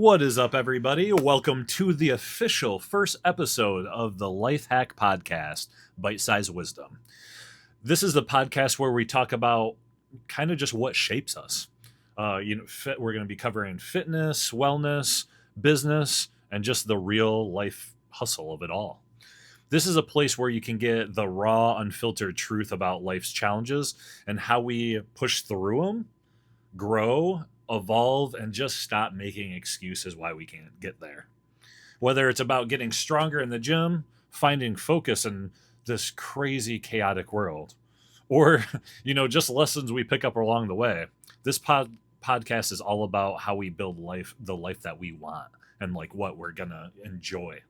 What is up, everybody? Welcome to the official first episode of the Life Hack Podcast, Bite Size Wisdom. This is the podcast where we talk about kind of just what shapes us. We're going to be covering fitness, wellness, business, and just the real life hustle of it all. This is a place where you can get the raw, unfiltered truth about life's challenges and how we push through them, grow, evolve, and just stop making excuses why we can't get there. Whether it's about getting stronger in the gym, finding focus in this crazy, chaotic world, or, just lessons we pick up along the way. This podcast is all about how we build the life that we want, and like what we're going to enjoy.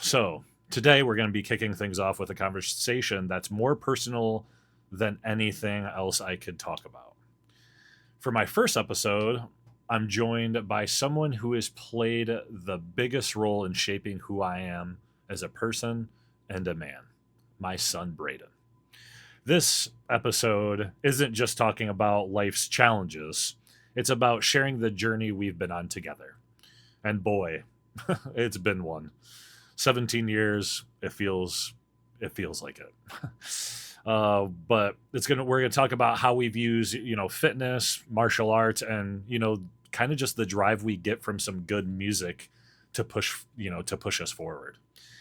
So today we're going to be kicking things off with a conversation that's more personal than anything else I could talk about. For my first episode, I'm joined by someone who has played the biggest role in shaping who I am as a person and a man, my son, Braden. This episode isn't just talking about life's challenges. It's about sharing the journey we've been on together. And boy, it's been one. 17 years, it feels like it. But we're gonna talk about how we've used, fitness, martial arts, and kind of just the drive we get from some good music to push us forward.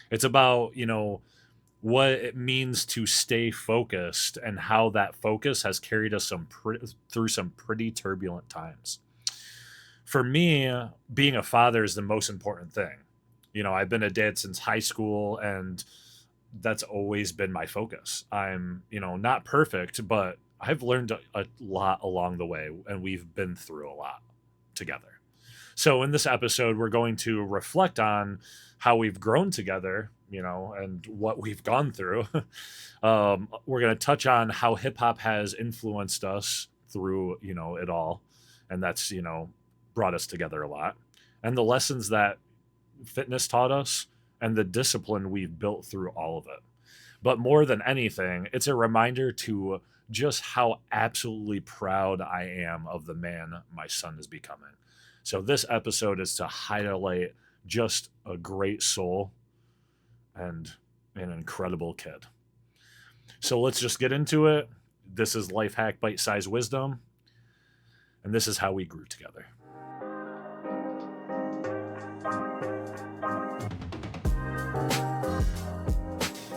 It's about what it means to stay focused and how that focus has carried us through some pretty turbulent times. For me, being a father is the most important thing. I've been a dad since high school, and that's always been my focus. I'm, not perfect, but I've learned a lot along the way, and we've been through a lot together. So in this episode, we're going to reflect on how we've grown together, and what we've gone through. We're going to touch on how hip hop has influenced us through, it all. And that's, brought us together a lot. And the lessons that fitness taught us, and the discipline we've built through all of it. But more than anything, it's a reminder to just how absolutely proud I am of the man my son is becoming. So this episode is to highlight just a great soul and an incredible kid. So let's just get into it. This is Life Hack Bite Size Wisdom, and this is how we grew together.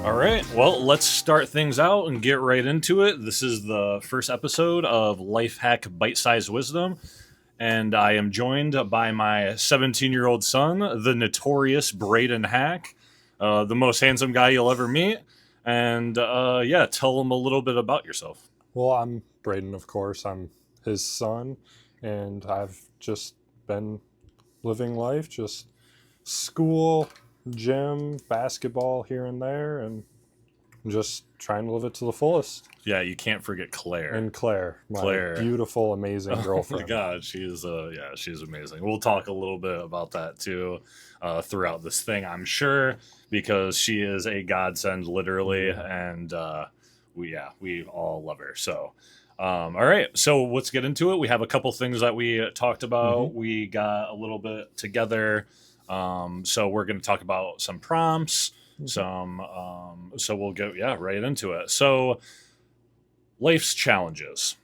All right, well, let's start things out and get right into it. This is the first episode of Life Hack Bite Size Wisdom, and I am joined by my 17-year-old son, the notorious Braden Hack, the most handsome guy you'll ever meet. And tell him a little bit about yourself. Well, I'm Braden, of course. I'm his son, and I've just been living life, just school, gym, basketball here and there, and just trying to live it to the fullest. Yeah, you can't forget Claire. And Claire, my beautiful, amazing girlfriend. Oh my God, she's amazing. We'll talk a little bit about that too throughout this thing, I'm sure, because she is a godsend, literally, and we all love her. So, all right, so let's get into it. We have a couple things that we talked about. We got a little bit together. So we're going to talk about some prompts, so we'll go, right into it. So life's challenges.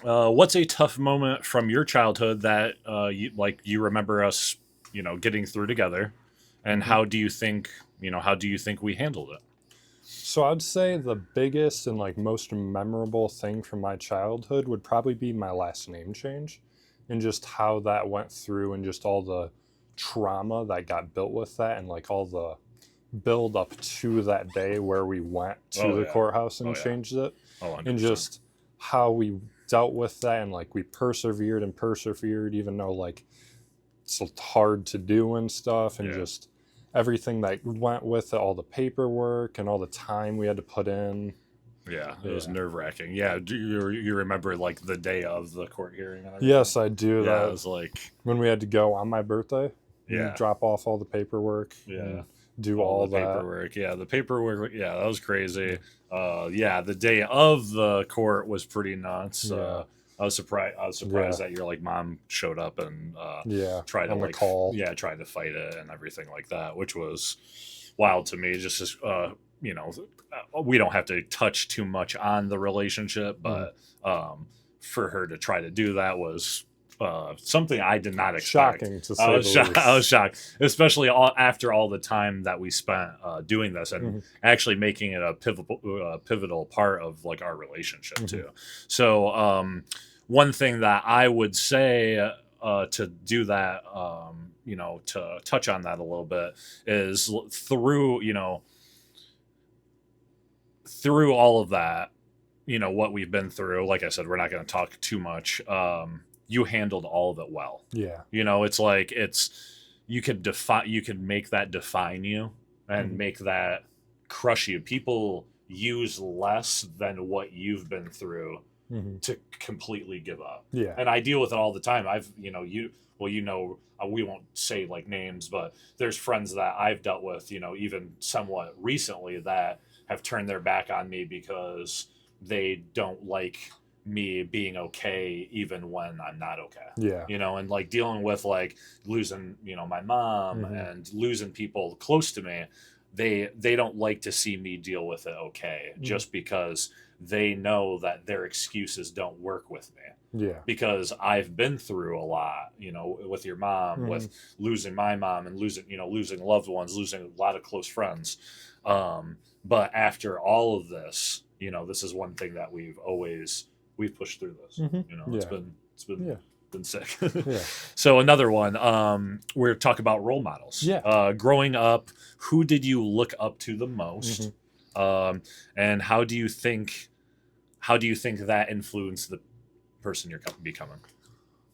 What's a tough moment from your childhood that, you remember us, getting through together, and how do you think we handled it? So I'd say the biggest and most memorable thing from my childhood would probably be my last name change, and just how that went through, and just all the trauma that got built with that, and all the build up to that day where we went to the courthouse and changed it. 100%. And just how we dealt with that, and we persevered even though it's hard to do and stuff, and just everything that went with it, all the paperwork and all the time we had to put in. Yeah, it was nerve-wracking. Yeah, do you remember the day of the court hearing? Yes, I do. Yeah, that it was when we had to go on my birthday. Yeah, drop off all the paperwork. Yeah, do all the paperwork. Yeah, the paperwork. Yeah, that was crazy. The day of the court was pretty nuts. Yeah. I was surprised that your like mom showed up and Yeah, tried to on the like call. tried to fight it and everything like that, which was wild to me. Just as you know, we don't have to touch too much on the relationship, but for her to try to do that was something I did not expect. Shocking, to say the least. I was shocked, especially after all the time that we spent doing this and actually making it a pivotal part of like our relationship too. So one thing that I would say to do that, you know, to touch on that a little bit is through, you know, through all of that, you know, what we've been through. Like I said, we're not going to talk too much. You handled all of it well. Yeah. You know, it's like you could make that define you and make that crush you. People use less than what you've been through to completely give up. Yeah. And I deal with it all the time. We won't say like names, but there's friends that I've dealt with, you know, even somewhat recently that have turned their back on me because they don't like me being okay even when I'm not okay. Yeah. You know, and like dealing with like losing, you know, my mom and losing people close to me, they don't like to see me deal with it okay just because they know that their excuses don't work with me. Yeah. Because I've been through a lot, you know, with your mom, with losing my mom and losing loved ones, losing a lot of close friends. But after all of this, you know, this is one thing that we've pushed through this. You know, it's been sick. Yeah. So another one, we're talking about role models. Yeah. Growing up, who did you look up to the most? And how do you think that influenced the person you're becoming?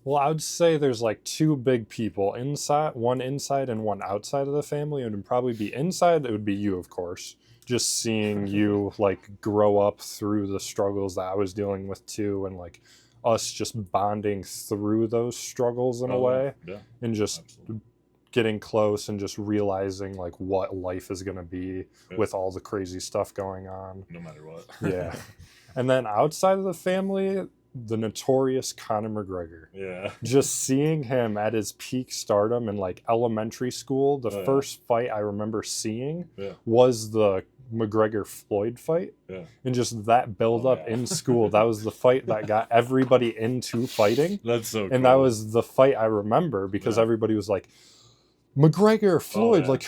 Well, I would say there's like two big people one inside and one outside of the family. It would probably be inside. It would be you, of course. Just seeing you like grow up through the struggles that I was dealing with too, and like us just bonding through those struggles in a way, and just getting close and just realizing like what life is going to be with all the crazy stuff going on. No matter what. Yeah. And then outside of the family, the notorious Conor McGregor. Yeah. Just seeing him at his peak stardom in like elementary school, the first fight I remember seeing was the McGregor Floyd fight. Yeah. And just that build up in school, that was the fight that got everybody into fighting. That's so cool. And that was the fight I remember because everybody was like, McGregor, Floyd, like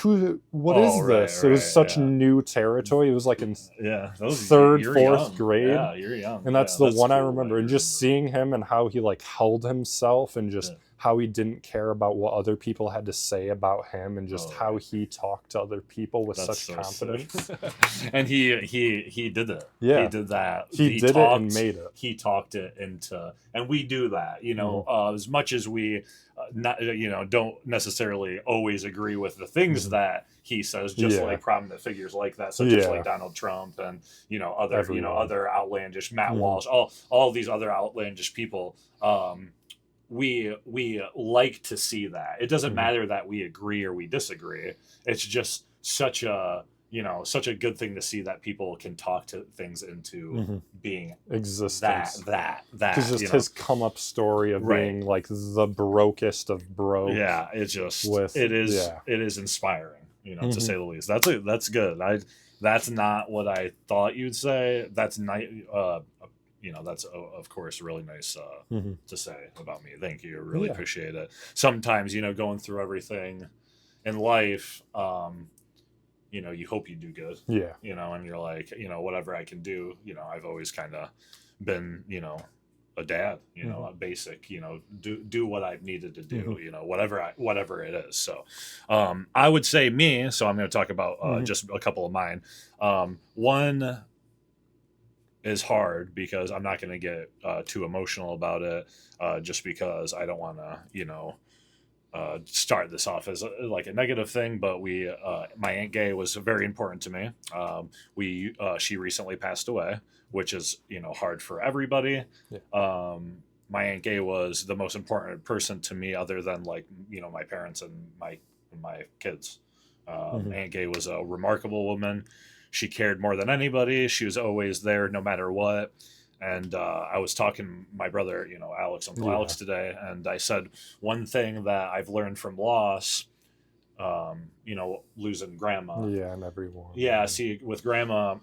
what is this? It was such new territory. It was like in third, fourth grade. Yeah, you're young. And that's the one I remember. And just seeing him and how he like held himself and just how he didn't care about what other people had to say about him and just how he talked to other people with such confidence. And he did it. Yeah. He did that. He did it and made it. He talked it into, and we do that, you know, as much as we don't necessarally always agree with the things that he says, just like prominent figures like that, such as like Donald Trump and, you know, other outlandish Matt Walsh, all these other outlandish people. We like to see that. It doesn't matter that we agree or we disagree. It's just such a good thing to see that people can talk to things into being existence. That because just his come up story of being like the brokest of broke. Yeah, it is inspiring, you know, to say the least. That's good. That's not what I thought you'd say. That's nice. You know, that's of course really nice to say about me. Thank you. I really appreciate it. Sometimes, you know, going through everything in life, you know, you hope you do good. Yeah. You know, and you're like, you know, whatever I can do, you know, I've always kind of been, you know, a dad, you know, a basic, you know, do what I've needed to do, you know, whatever it is. So I would say me, so I'm going to talk about just a couple of mine. One is hard because I'm not going to get too emotional about it, just because I don't want to, you know, start this off as like a negative thing. But my Aunt Gay was very important to me. She recently passed away, which is, you know, hard for everybody. Yeah. My Aunt Gay was the most important person to me, other than like, you know, my parents and my kids. Aunt Gay was a remarkable woman. She cared more than anybody. She was always there no matter what. And I was talking to my brother, Alex, Uncle Alex today, and I said one thing that I've learned from loss, losing grandma. Yeah, and everyone. Yeah, see, with grandma,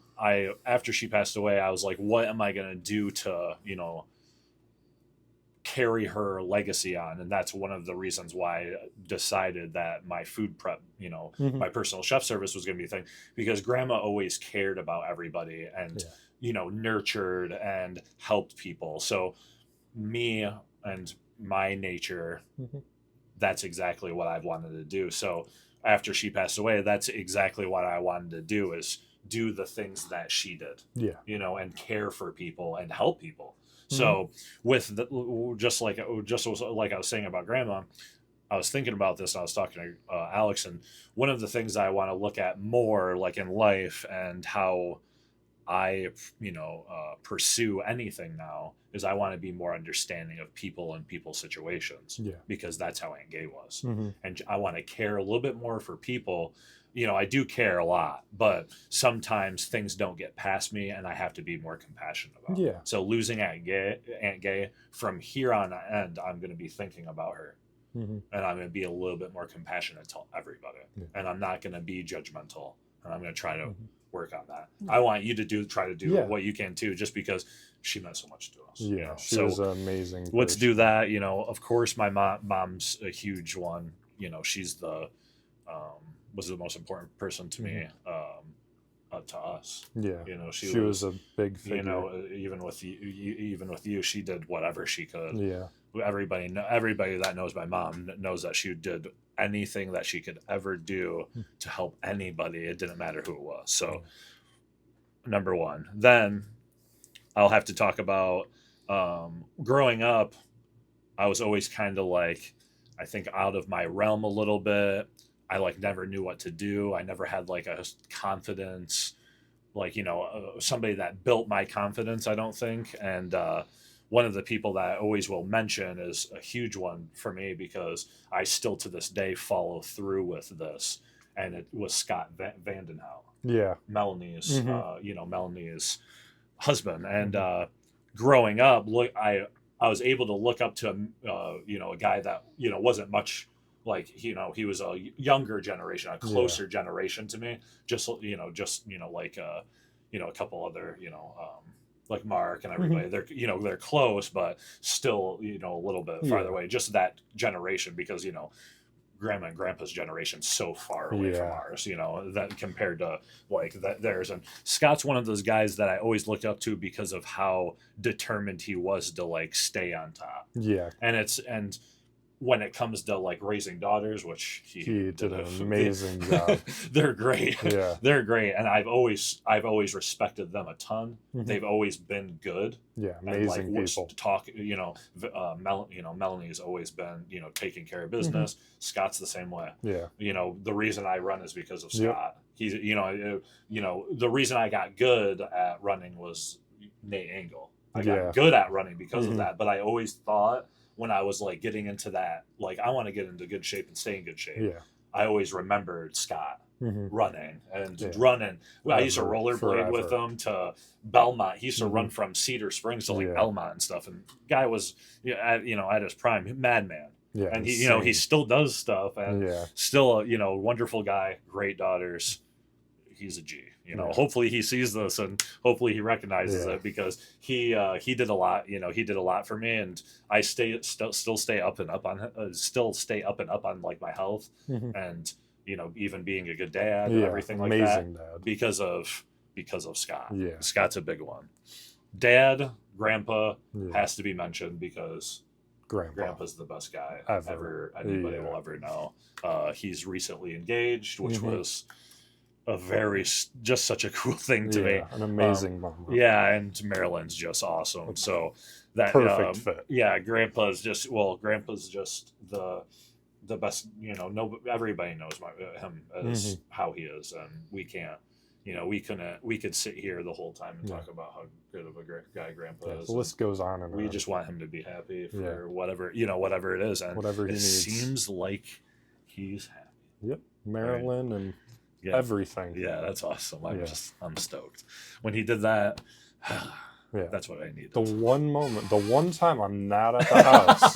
after she passed away, I was like, what am I gonna do to, carry her legacy on? And that's one of the reasons why I decided that my food prep, my personal chef service was gonna be a thing, because grandma always cared about everybody and nurtured and helped people. So me and my nature, that's exactly what I've wanted to do. So after she passed away, that's exactly what I wanted to do, is do the things that she did, and care for people and help people. So with just like I was saying about grandma, I was thinking about this, and I was talking to Alex, and one of the things I want to look at more, like in life, and how I, pursue anything now, is I want to be more understanding of people and people's situations, because that's how Aunt Gay was. And I want to care a little bit more for people. I do care a lot, but sometimes things don't get past me, and I have to be more compassionate about it. So losing Aunt Gay, from here on end, I'm going to be thinking about her. And I'm going to be a little bit more compassionate to everybody. And I'm not going to be judgmental. And I'm going to try to work on that. I want you to try to do what you can too, just because she meant so much to us. She was an amazing person. Let's do that. Of course, my mom's a huge one. She's was the most important person to me, to us. She was a big figure. Even with you, she did whatever she could. Everybody that knows my mom knows that she did anything that she could ever do to help anybody. It didn't matter who it was. So number one. Then I'll have to talk about growing up. I was always kind of like, I think, out of my realm a little bit. I never knew what to do. I never had a confidence, somebody that built my confidence, I don't think. And one of the people that I always will mention is a huge one for me, because I still to this day follow through with this. And it was Scott Vandenhout. Melanie's, Melanie's husband. And growing up, I was able to look up to a guy that, wasn't much he was a younger generation, a closer generation to me, just a couple other, like Mark and everybody, they're close, but still, a little bit farther away, just that generation, because, grandma and grandpa's generation so far away from ours, that compared to theirs. And Scott's one of those guys that I always looked up to because of how determined he was to stay on top. And when it comes to raising daughters, which he did an amazing job. They're great. They're great. And I've always respected them a ton. They've always been good. Amazing people. Talk, Melanie's always been, taking care of business. Scott's the same way. The reason I run is because of Scott. He's, the reason I got good at running was Nate Angle. I got good at running because of that. But I always thought, when I was getting into that, I want to get into good shape and stay in good shape. I always remembered Scott running and running. I used to rollerblade with him to Belmont. He used to run from Cedar Springs to Belmont and stuff. And guy was, at his prime, madman. And he, he still does stuff, and still, wonderful guy, great daughters. He's a G. Hopefully he sees this, and hopefully he recognizes it, because he did a lot. He did a lot for me, and I still stay up and up on my health, and even being a good dad and everything like that, dad. because of Scott. Scott's a big one. Dad, grandpa has to be mentioned, because grandpa's the best guy ever anybody will ever know. He's recently engaged, which was just such a cool thing to me. An amazing mom. And Marilyn's just awesome. So that perfect fit. Grandpa's just the best. Everybody knows him as how he is, and we can't. We could sit here the whole time and talk about how good of a great guy Grandpa is. The list goes on and we just want him to be happy for whatever it is, and whatever he needs. Seems like he's happy. Marilyn and. Everything. That's awesome. I'm stoked. When he did that, Yeah. That's what I need. The one time I'm not at the house,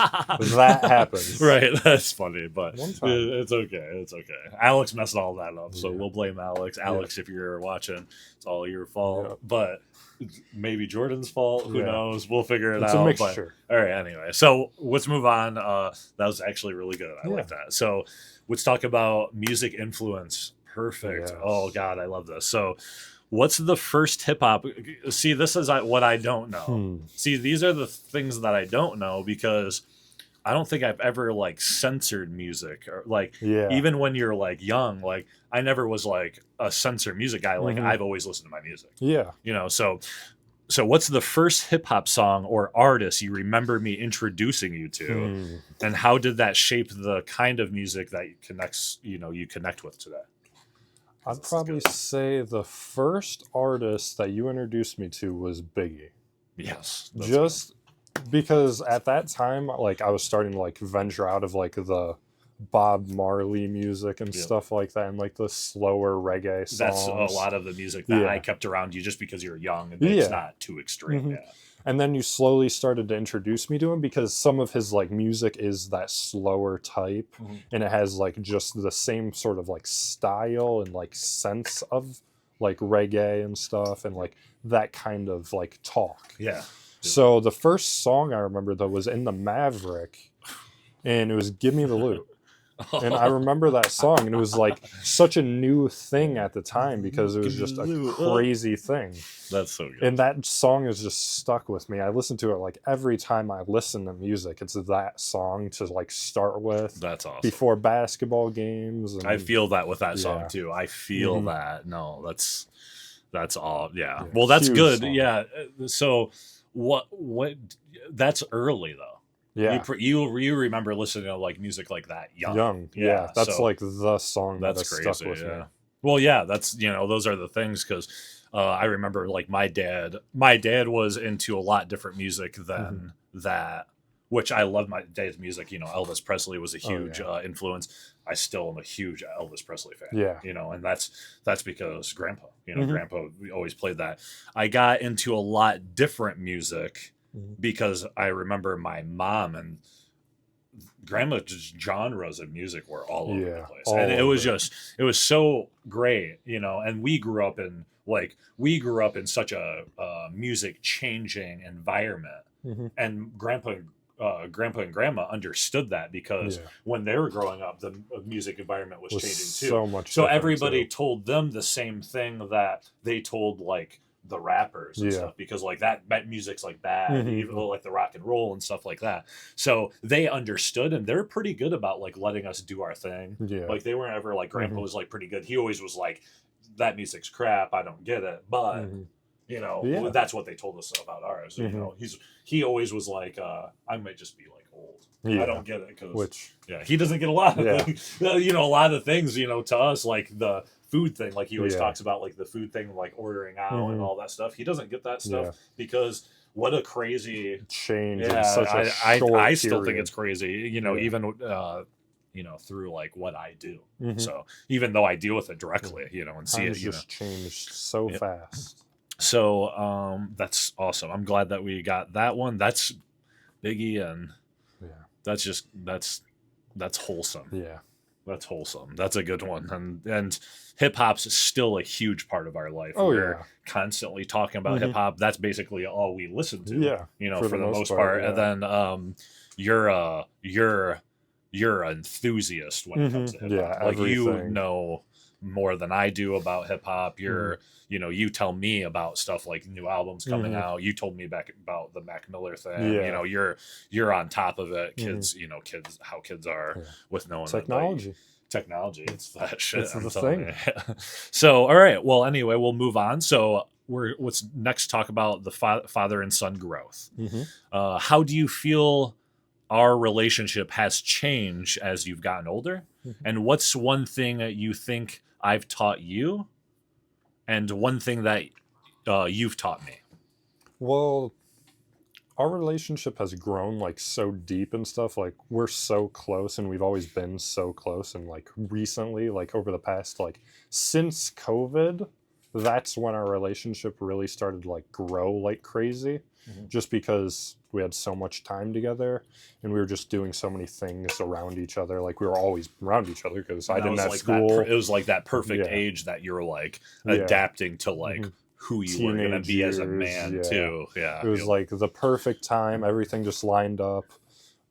that happens. Right, that's funny, but One time. it's okay. It's okay. Alex messed all that up, so Yeah. we'll blame Alex. Alex, if you're watching, it's all your fault. Yeah. But maybe Jordan's fault. Who Yeah. knows? We'll figure it It's out. a But mixture. all right, anyway. So let's move on. That was actually really good. I like that. So let's talk about music influence. Perfect. Yes. Oh God, I love this. So what's the first hip hop? See, this is what I don't know. See, these are the things that I don't know because I don't think I've ever like censored music or like even when you're like young, like I never was like a censor music guy. Like I've always listened to my music. Yeah. You know, so what's the first hip hop song or artist you remember me introducing you to, and how did that shape the kind of music that you connect with today? I'd probably say the first artist that you introduced me to was Biggie. Yes. Just because at that time, like I was starting to like venture out of like the Bob Marley music and stuff like that, and like the slower reggae songs. That's a lot of the music that I kept around you just because you're young and it's not too extreme. Yeah. And then you slowly started to introduce me to him because some of his like music is that slower type, and it has like just the same sort of like style and like sense of like reggae and stuff, and like that kind of like talk. Yeah. So the first song I remember though was in the Maverick, and it was "Give Me the Loot." And I remember that song, and it was like such a new thing at the time because it was just a crazy thing. That's so good. And that song is just stuck with me. I listen to it like every time I listen to music. It's that song to like start with. That's awesome. Before basketball games. And, I feel that with that song too. I feel that. No, that's all. Yeah. Well, that's huge good. song. Yeah. So what? That's early though. Yeah. You remember listening to like music like that young. Yeah. That's like the song that's crazy. Stuck with me. Well, yeah, that's those are the things because I remember like my dad was into a lot different music than that, which I love my dad's music. Elvis Presley was a huge influence. I still am a huge Elvis Presley fan. Yeah. And that's because Grandpa, Grandpa always played that. I got into a lot different music because I remember my mom and grandma's genres of music were all over the place. And it was so great, and we grew up in such a music changing environment. And grandpa and grandma understood that because when they were growing up, the music environment was changing too. So much. So everybody told them the same thing that they told like the rappers and stuff, because like that music's like bad, even like the rock and roll and stuff like that. So they understood, and they're pretty good about like letting us do our thing. Yeah. Like they weren't ever like Grandpa was like pretty good. He always was like, that music's crap, I don't get it, but that's what they told us about ours. He always was like, I might just be like old. I don't get it because he doesn't get a lot of things. A lot of things to us, like the food thing, like he always talks about like the food thing, like ordering out and all that stuff. He doesn't get that stuff because what a crazy change in such a short I still period. think it's crazy, even through like what I do. So even though I deal with it directly, and see it, just changed so fast. So that's awesome. I'm glad that we got that one. That's Biggie, and that's wholesome. Yeah. That's wholesome. That's a good one. And hip hop's still a huge part of our life. Oh, We're constantly talking about hip hop. That's basically all we listen to. Yeah. For the most part. Yeah. And then you're an enthusiast when it comes to hip hop. Yeah, like you everything. know more than I do about hip hop. You're you tell me about stuff like new albums coming out. You told me back about the Mac Miller thing. Yeah. You're on top of it. Kids, how kids are with knowing technology. Technology, it's that shit. It's I'm the telling thing. you. So, all right. Well, anyway, we'll move on. So, let's next talk about the father and son growth. How do you feel our relationship has changed as you've gotten older? And what's one thing that you think I've taught you, and one thing that you've taught me? Well, our relationship has grown like so deep and stuff. Like we're so close, and we've always been so close. And like recently, like over the past, like since COVID, that's when our relationship really started to like grow like crazy, just because we had so much time together and we were just doing so many things around each other. Like we were always around each other because I didn't have like school. it was like that perfect Yeah. age that you're like Yeah. adapting to like Mhm. who you were gonna be as a man Teenage years, too. Yeah, It was like the perfect time. Everything just lined up.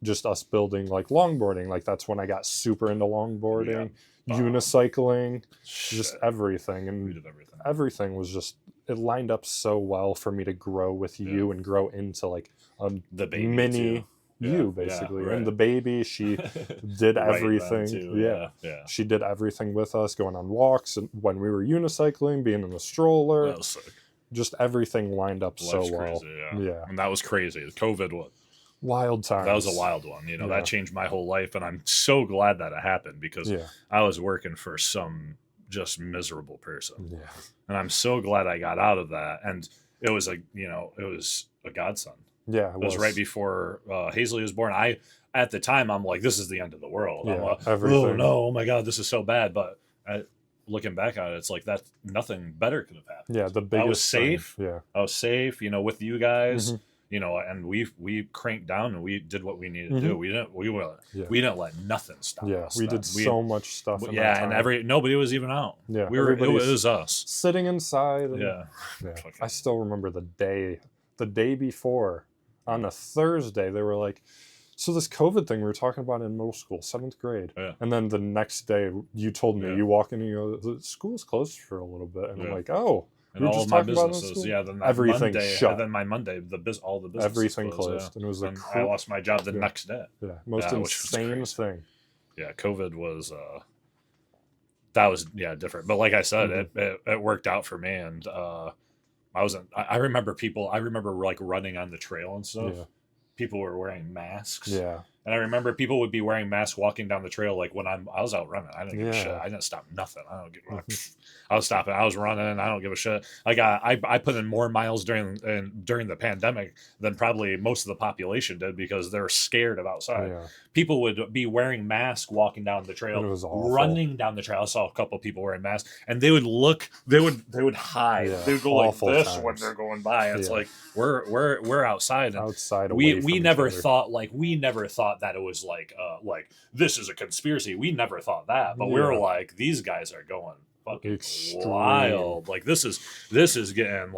Just us building like longboarding. Like that's when I got super into longboarding, unicycling, just everything. we And did everything. everything was just, it lined up so well for me to grow with you and grow into like a The baby mini too. you, Yeah, basically. right. And the baby, she did Right then, everything. too. Yeah. She did everything with us, going on walks and when we were unicycling, being in the stroller. That was sick. Just everything lined up so Life's well. crazy, Yeah. And that was crazy. COVID was Wild times. that was a wild one. You know, Yeah. that changed my whole life, and I'm so glad that it happened because Yeah. I was working for some just miserable person, Yeah. and I'm so glad I got out of that. And it was a godsend. Yeah. It was right before Hazley was born. At the time, I'm like, this is the end of the world. I'm Yeah, like, everything. oh no, oh my god, this is so bad. But looking back on it, it's like that nothing better could have happened. Yeah, the biggest I was safe. thing. Yeah. I was safe, with you guys. Mhm. And we cranked down and we did what we needed to do. We didn't let nothing stop Yeah, us. we then. did so much stuff. In that Yeah, time. and nobody was even out. Yeah, We were. It everybody's was us. sitting inside. And, Yeah. yeah. Fucking- I still remember the day before, on a Thursday, they were like, so this COVID thing we were talking about in middle school, 7th grade. Yeah. And then the next day, you told me, Yeah. you walk in and you go, the school's closed for a little bit. And I'm Yeah. like, oh. And We were all just of my talking about it in businesses, school? then that Everything Monday, shut. And then my Monday, all the businesses Everything closed. closed. And it was And the I lost my job the Yeah. next day. most which was insane crazy. thing. Yeah, COVID was that was different. But like I said, Mm-hmm. it worked out for me, and I remember like running on the trail and stuff. Yeah. People were wearing masks. Yeah. And I remember people would be wearing masks walking down the trail. Like when I was out running, I didn't give a shit. Yeah. I didn't stop nothing. I don't give I was stopping. I was running. I don't give a shit. I put in more miles during the pandemic than probably most of the population did because they're scared of outside. Yeah. People would be wearing masks walking down the trail, It was awful. running down the trail. I saw a couple of people wearing masks, and they would look. They would hide. Yeah, They would go like awful this times. when they're going by. It's Yeah. like we're outside. And Outside away we from each never other. thought that it was like this is a conspiracy. We never thought that, but we were Yeah. like, these guys are going fucking Extreme. wild. Like this is getting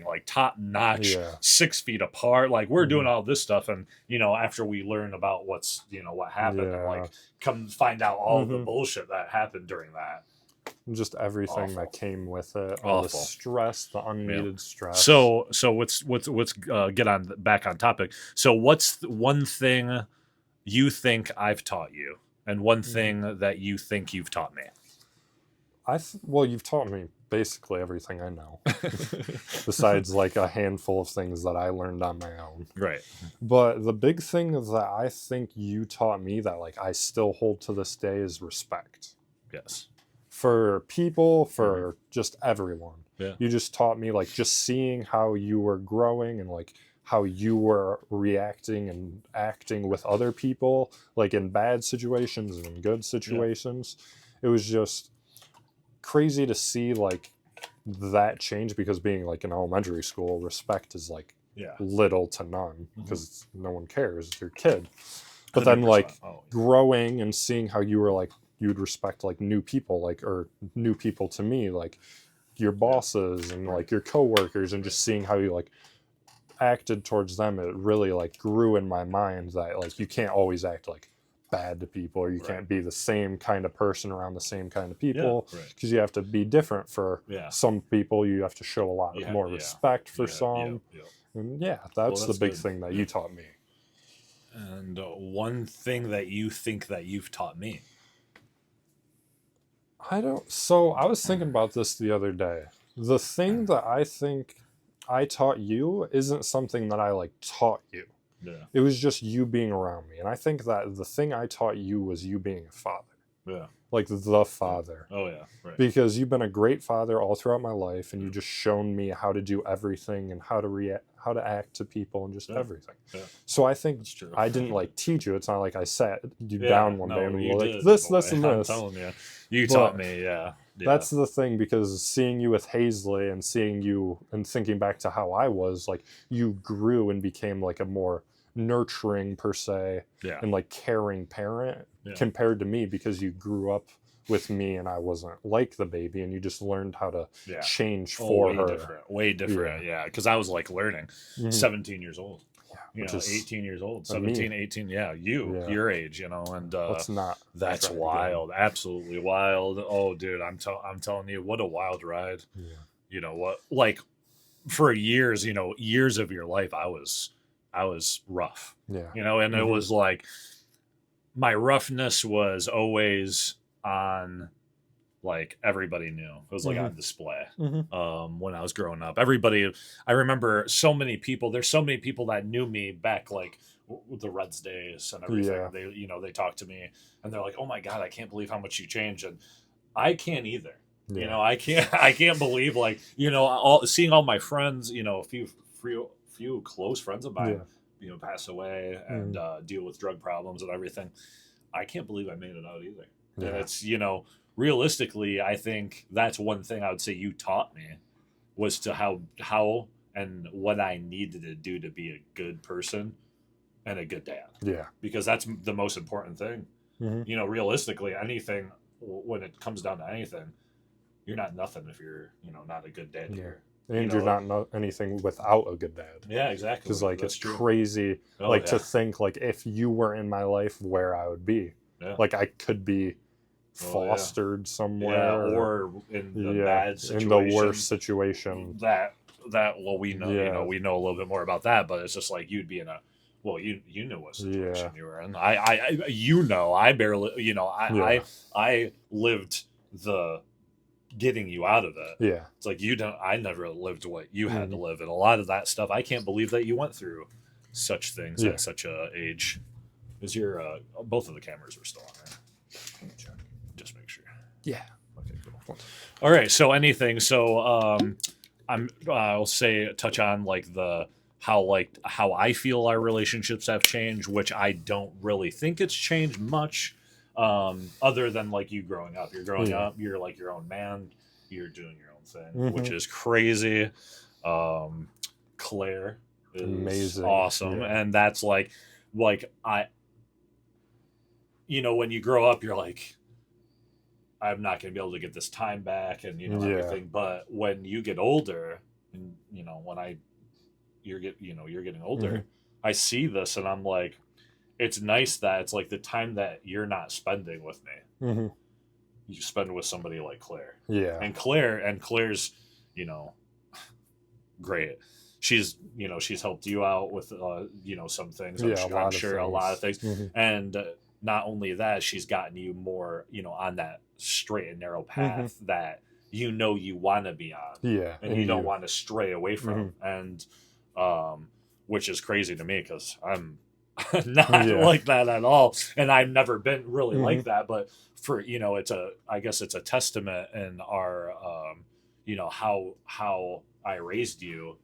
like top notch, Yeah. 6 feet apart. Like we're doing all this stuff, and after we learn about what happened, and Yeah. like come find out all the Mhm. bullshit that happened during that. Just everything Awful. that came with it, all the Awful. stress, the unneeded stress. So let's get on back on topic. So what's one thing you think I've taught you, and one thing that you think you've taught me? Well, you've taught me basically everything I know, besides like a handful of things that I learned on my own. Right. But the big thing that I think you taught me that like I still hold to this day is respect Yes. for people, for just everyone. Yeah. You just taught me like just seeing how you were growing and like how you were reacting and acting with other people, like in bad situations and in good situations. It was just crazy to see like that change, because being like in elementary school, respect is like Yeah. little to none because no one cares. It's your kid. But then 100%. like Oh, growing and seeing how you were like, you'd respect like new people, like, or new people to me, like your bosses and like your coworkers, and just seeing how you like acted towards them, it really like grew in my mind that like you can't always act like bad to people, or you can't be the same kind of person around the same kind of people, right. because you have to be different. For Yeah. some people you have to show a lot Yeah, more yeah. respect. For Yeah, some, yeah. and that's the that's big good. thing that you taught me. And one thing that you think that you've taught me. So I was thinking about this the other day. The thing that I think I taught you isn't something that I like taught you. Yeah. It was just you being around me. And I think that the thing I taught you was you being a father. Yeah. Like the father. Oh yeah. Right. Because you've been a great father all throughout my life, and you just shown me how to do everything and how to react, how to act to people, and just everything. Yeah. So I think That's true. I didn't like teach you. It's not like I sat you Yeah, down one no, day and we you were like did, this, boy. this, and I'm this. telling you, you But- taught me. Yeah. That's the thing, because seeing you with Hazley and seeing you and thinking back to how I was, like, you grew and became like a more nurturing per se yeah, and like caring parent Yeah. compared to me, because you grew up with me and I wasn't like the baby, and you just learned how to yeah. change Oh, for way her. different, way different. Yeah, because I was like learning, Mhm. 17 years old. You Which know, is 18 years old, and me. 17, 18. Yeah, your age, you know, and Let's not that's try again. wild, absolutely wild. Oh, dude, I'm telling you, what a wild ride. Yeah. You know what? Like for years, you know, years of your life, I was rough. Yeah. You know, and it Mhm. was like my roughness was always on, like, everybody knew it was like Mhm. on display. Mhm. When I was growing up, everybody, I remember so many people, there's so many people that knew me back, like with the Reds days and everything. Yeah. They, you know, they talk to me and they're like, oh my God, I can't believe how much you changed. And I can't either. You Yeah. know, I can't believe, like, you know, seeing all my friends, you know, a few close friends of mine, Yeah. you know, pass away and deal with drug problems and everything. I can't believe I made it out either. And Yeah. it's, you know, realistically, I think that's one thing I would say you taught me, was to how and what I needed to do to be a good person and a good dad, Yeah. because that's the most important thing. Mhm. You know, realistically, anything, when it comes down to anything, you're not nothing if you're, you know, not a good dad. Yeah. Here, And you you're know, not anything without a good dad. yeah, exactly. Because like That's it's true. crazy, Oh, like yeah. to think like if you were in my life, where I would be. Yeah. Like I could be Oh, yeah. fostered somewhere, or in the bad situation, in the worst situation. That well, we know, you Yeah. know, we know a little bit more about that, but it's just like you'd be in a, well, you know what situation you were in. I you know, I barely, you know, I lived the getting you out of it. Yeah. It's like I never lived what you had to live, and a lot of that stuff, I can't believe that you went through such things at such a age. Is your both of the cameras were still on there? Just make sure. Yeah. Okay, cool. All right. So anything. So I'll say touch on like how I feel our relationships have changed, which I don't really think it's changed much. Other than like you growing up. You're growing up. You're like your own man. You're doing your own thing, which is crazy. Claire is amazing, awesome, and that's like I. You know, when you grow up, you're like, I'm not going to be able to get this time back, and you know everything. But when you get older, and you know you're getting older, I see this, and I'm like, it's nice that it's like the time that you're not spending with me, you spend with somebody like Claire. Yeah, and Claire's, you know, great. She's helped you out with you know, some things. I'm sure a lot of things, and. Not only that, she's gotten you more, you know, on that straight and narrow path that you know you want to be on. Yeah. And you don't want to stray away from. And which is crazy to me, because I'm not like that at all. And I've never been really like that. But for, you know, I guess it's a testament in our, you know, how I raised you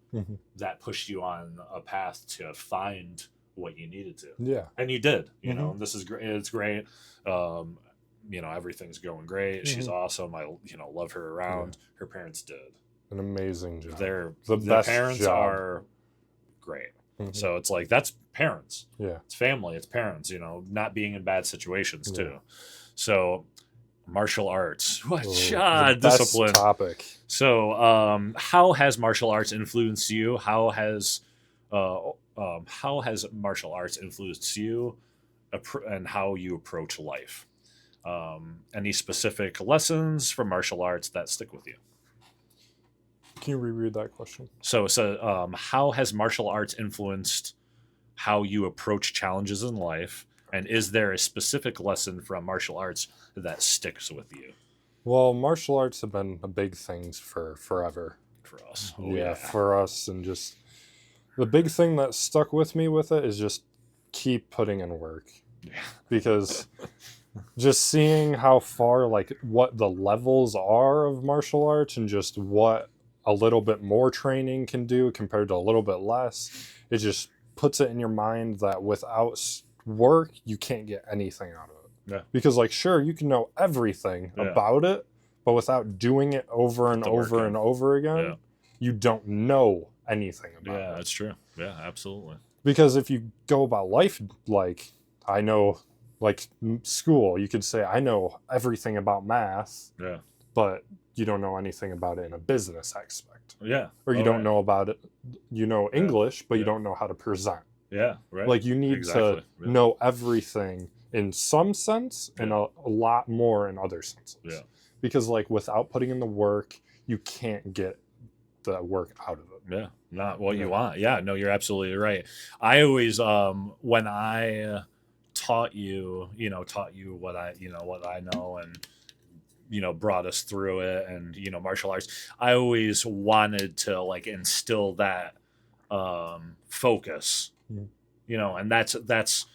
that pushed you on a path to find what you needed to. Yeah. And you did, you know, and this is great. It's great. You know, everything's going great. She's awesome. I, you know, love her around. Her parents did an amazing job. The best parents job. Are great. So it's like, that's parents. Yeah. It's family. It's parents, you know, not being in bad situations too. So martial arts, discipline topic. So how has martial arts influenced you? How has martial arts influenced you, and how you approach life? Any specific lessons from martial arts that stick with you? Can you reread that question? So how has martial arts influenced how you approach challenges in life? And is there a specific lesson from martial arts that sticks with you? Well, martial arts have been a big thing for forever. For us. For us. And just the big thing that stuck with me with it is just keep putting in work. Yeah. Because just seeing how far, like what the levels are of martial arts and just what a little bit more training can do compared to a little bit less, it just puts it in your mind that without work, you can't get anything out of it. Yeah. Because like, sure, you can know everything about it, But without doing it over and The over work and over again, Yeah. you don't know anything about Yeah, it. that's true. Yeah, absolutely. Because if you go about life like I know, like school, you could say I know everything about math, Yeah. but you don't know anything about it in a business aspect, Yeah. or you Oh, don't right. know about it. You know English, but you Yeah. don't know how to present. Yeah, right. Like you need Exactly. to know everything in some sense and a lot more in other senses. Yeah. Because like without putting in the work, you can't get the work out of it. Yeah, not what you Yeah. want. Yeah, no, you're absolutely right. I always when I taught you, taught you what I know, and brought us through it, and martial arts, I always wanted to like instill that focus. Mhm. And that's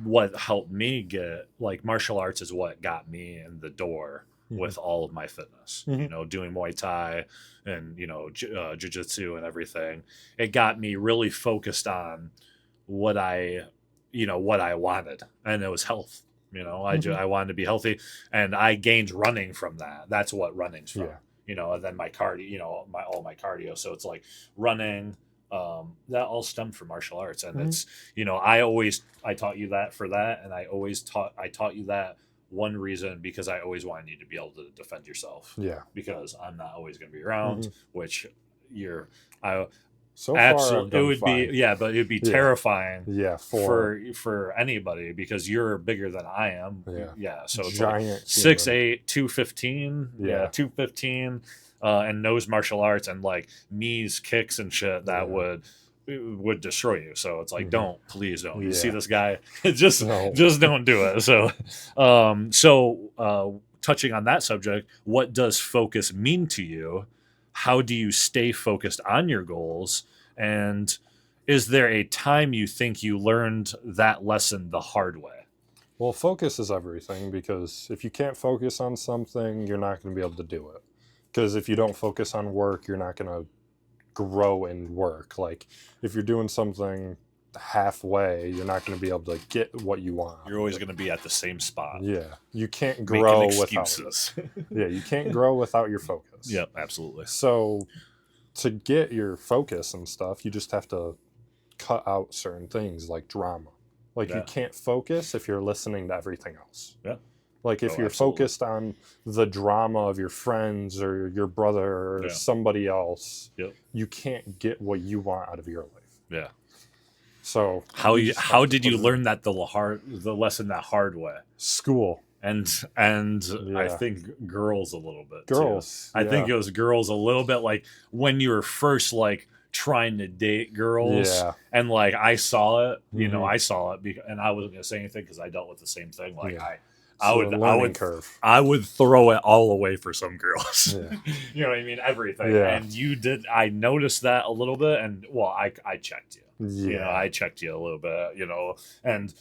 what helped me get, like, martial arts is what got me in the door with all of my fitness. Mhm. Doing Muay Thai and jiu-jitsu and everything. It got me really focused on what I wanted, and it was health. Mhm. I wanted to be healthy, and I gained running from that. That's what running's from. Yeah. And then my cardio, all my cardio. So it's like running. That all stemmed from martial arts, and Mhm. it's I taught you that for that, and I taught you that one reason because I always wanted you to be able to defend yourself, Yeah. because I'm not always going to be around, which I So far, I've absolutely, it done would fine. be, yeah, but it'd be Yeah. terrifying Yeah, for anybody, because you're bigger than I am. Yeah. So it's Giant like human. 6'8", 215, Yeah. 215, and knows martial arts, and like knees, kicks, and shit that Yeah. would destroy you. So it's like, please don't. You see Yeah. this guy, just No. just don't do it. So, touching on that subject, what does focus mean to you? How do you stay focused on your goals? And is there a time you think you learned that lesson the hard way? Well, focus is everything, because if you can't focus on something, you're not going to be able to do it. Because if you don't focus on work, you're not going to grow in work. Like if you're doing something halfway, you're not going to be able to get what you want. You're always going to be at the same spot. Yeah, you can't grow making without excuses. Yeah, you can't grow without your focus. Yep, absolutely. So to get your focus and stuff, you just have to cut out certain things like drama. Like you can't focus if you're listening to everything else. Yeah. Like if you're focused on the drama of your friends or your brother or somebody else, you can't get what you want out of your life. Yeah. So how did you learn that the lesson that hard way? School. And I think girls a little bit. Girls. Too. I think it was girls a little bit, like when you were first like trying to date girls. Yeah. And like I saw it, I saw it, and I wasn't gonna say anything because I dealt with the same thing. Like I would throw it all away for some girls. Yeah. You know what I mean? Everything. Yeah. And you did. I noticed that a little bit, and well, I checked you. Yeah. I checked you a little bit. And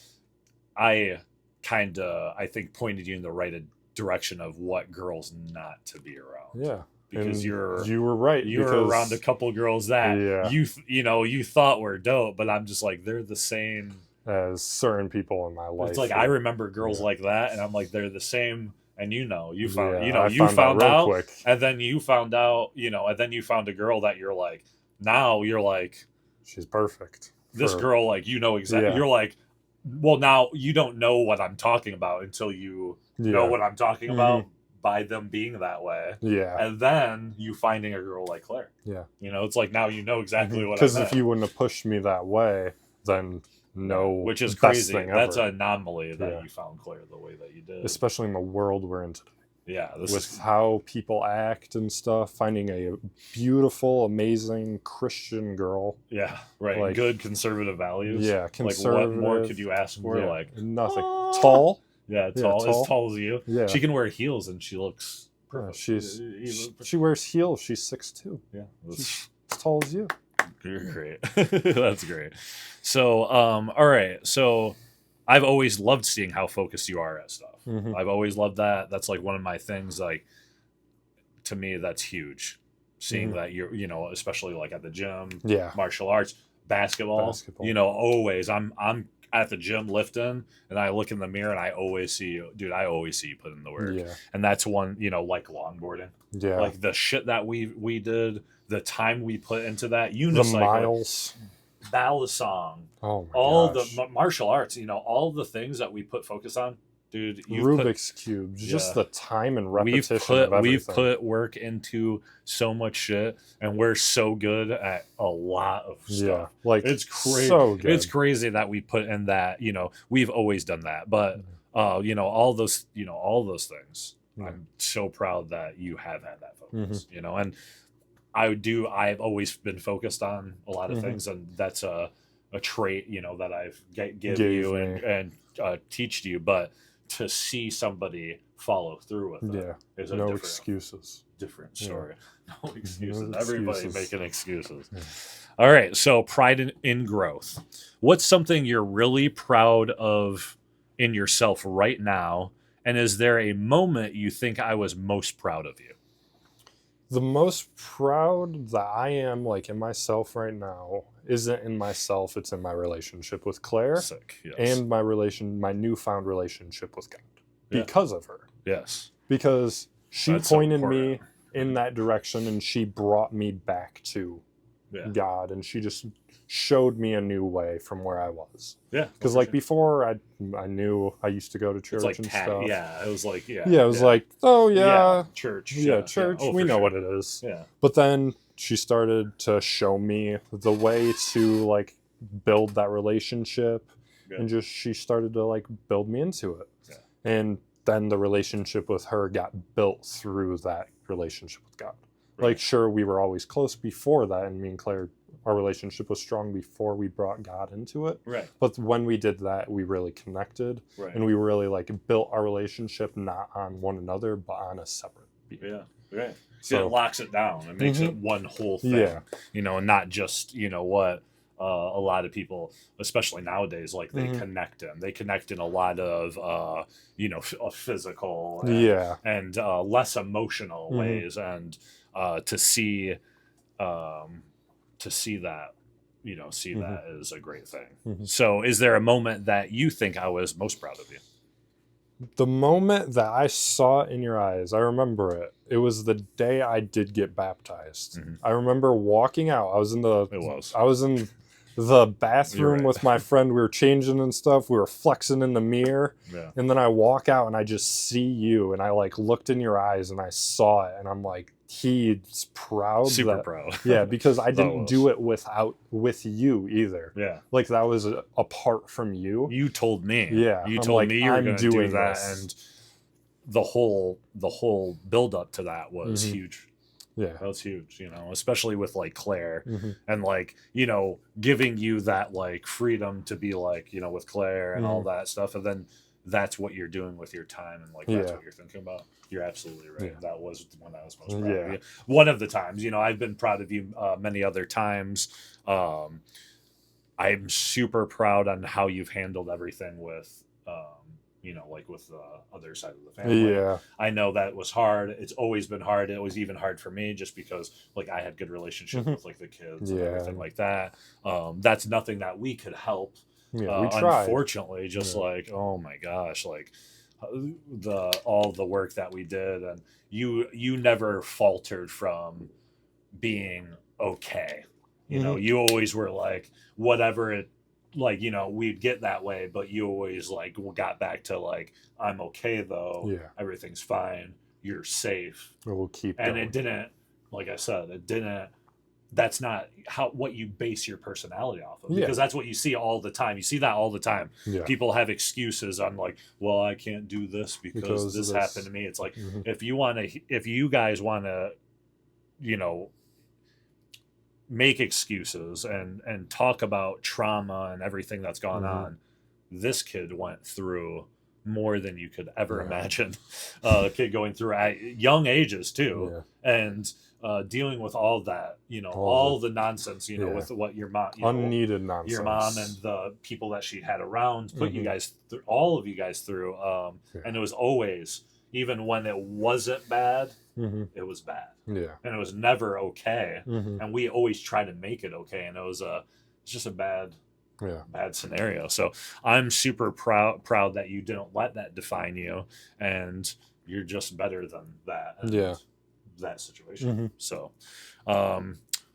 I kind of, I think, pointed you in the right direction of what girls not to be around. Yeah. Because you were right. You were around a couple girls that you thought were dope, but I'm just like, they're the same as certain people in my life. It's like I remember girls like that, and I'm like, they're the same. And you found found out, quick. and then you found out, and then you found a girl that you're like, now you're like, she's perfect. This girl, like, exactly. You're like, well, now you don't know what I'm talking about until you know what I'm talking about by them being that way. Yeah. And then you finding a girl like Claire. Yeah. It's like now you know exactly what I meant. Because if you wouldn't have pushed me that way, then which is crazy. That's an anomaly that you found Claire the way that you did. Especially in the world we're in today. Yeah. With how people act and stuff, finding a beautiful, amazing Christian girl. Yeah, right. Like, good conservative values. Yeah, conservative. Like, what more could you ask for? Yeah, like, nothing. Tall. Yeah, tall. As tall as you. Yeah. She can wear heels and she looks perfect. She wears heels. She's 6'2". Yeah. She's as tall as you. You're great. That's great. So, all right. So I've always loved seeing how focused you are at stuff. Mm-hmm. I've always loved that. That's like one of my things. Like, to me, that's huge. Seeing that you're, especially like at the gym, martial arts, basketball. You know, always I'm at the gym lifting, and I look in the mirror and I always see you, dude. I always see you put in the work. Yeah. And that's one, you know, like longboarding. Yeah. Like the shit that we did, the time we put into that, The unicycle, miles. Balisong, Oh my all gosh. the martial arts, you know, all the things that we put focus on, dude. Rubik's cubes, just Yeah. the time and repetition of We've everything. put work into so much shit, and we're so good at a lot of Yeah, stuff. like It's crazy. so good. It's crazy that we put in that. You know, we've always done that, but you know, all those things. Yeah. I'm so proud that you have had that focus. Mm-hmm. You know, and I've always been focused on a lot of Mm-hmm. things, and that's a trait, you know, that I've give Gave you me. and teach you. But to see somebody follow through with it Yeah, is a no different excuses. different Yeah. story. No excuses. No Everybody excuses. making excuses. Yeah. All right. So pride in growth. What's something you're really proud of in yourself right now? And is there a moment you think I was most proud of you? The most proud that I am like in myself right now isn't in myself, it's in my relationship with Claire Sick. Yes. and my newfound relationship with God. Yeah. Because of her. Yes. Because she That's so pointed me important. in that direction and she brought me back to Yeah. God, and she just showed me a new way from where I was. Yeah. Because for like sure. before I knew I used to go to church it's like and stuff. yeah. It was like Yeah, it was like, oh yeah, church. yeah, church. Oh, we for know sure. what it is. Yeah. But then she started to show me the way to like build that relationship, Yeah. and just she started to like build me into it. Yeah. And then the relationship with her got built through that relationship with God. Right. Like, sure, we were always close before that, and me and Claire, our relationship was strong before we brought God into it. Right. But when we did that, we really connected, Right. and we really like built our relationship not on one another, but on a separate being. Yeah. Right. So it locks it down. It makes it one whole thing. Yeah. You know, and not just, you know what, a lot of people, especially nowadays, like they Mhm. connect in. They connect in a lot of, you know, a physical Yeah. and less emotional Mhm. ways. And to see that, you know, Mhm. that is a great thing. Mhm. So is there a moment that you think I was most proud of you? The moment that I saw it in your eyes, I remember it. It was the day I did get baptized. Mhm. I remember walking out. I was in the bathroom right. with my friend. We were changing and stuff. We were flexing in the mirror. Yeah. And then I walk out and I just see you, and I like looked in your eyes and I saw it, and I'm like, he's proud. Super that, proud. Yeah, because I didn't was. do it with you either. Yeah. Like that was apart from you. You told me. Yeah, You I'm told like, me you were I'm going to do doing that, this. and the whole build up to that was Mhm. huge. Yeah. That was huge, you know, especially with like Claire Mhm. and like, you know, giving you that like freedom to be like, you know, with Claire and all that stuff. And then that's what you're doing with your time, and like that's Yeah. what you're thinking about. You're absolutely right. Yeah. That was when I was most proud Yeah. of you. One of the times, you know, I've been proud of you many other times. I'm super proud on how you've handled everything with, you know, like with the other side of the family. Yeah. I know that was hard. It's always been hard. It was even hard for me just because like I had good relationship Mhm. with like the kids and Yeah. everything like that. That's nothing that we could help. Yeah. We tried. Unfortunately, just Yeah. like, oh my gosh, like all the work that we did, and you never faltered from being okay. You know, you always were like, whatever it, like, you know, we'd get that way, but you always like got back to like, I'm okay though. Yeah. Everything's fine. You're safe. We'll keep And going. it didn't, like I said, that's not what you base your personality off of, Yeah. because that's what you see all the time. You see that all the time. Yeah. People have excuses on like, well, I can't do this because this happened to me. It's like, Mhm. if you guys want to, you know, make excuses and talk about trauma and everything that's gone Mhm. on, this kid went through more than you could ever Yeah. imagine. A kid going through at young ages too, Yeah. and dealing with all that, you know, All all the nonsense, you know, Yeah. with what your mom, you know, Unneeded nonsense. your mom and the people that she had around put you Mhm. guys through, all of you guys through. Yeah. And it was always, even when it wasn't bad, Mhm. it was bad, Yeah. and it was never okay. Mhm. And we always try to make it okay. And it was it's just a bad Yeah. scenario. So I'm super proud that you didn't let that define you, and you're just better than that. And Yeah. that situation. So,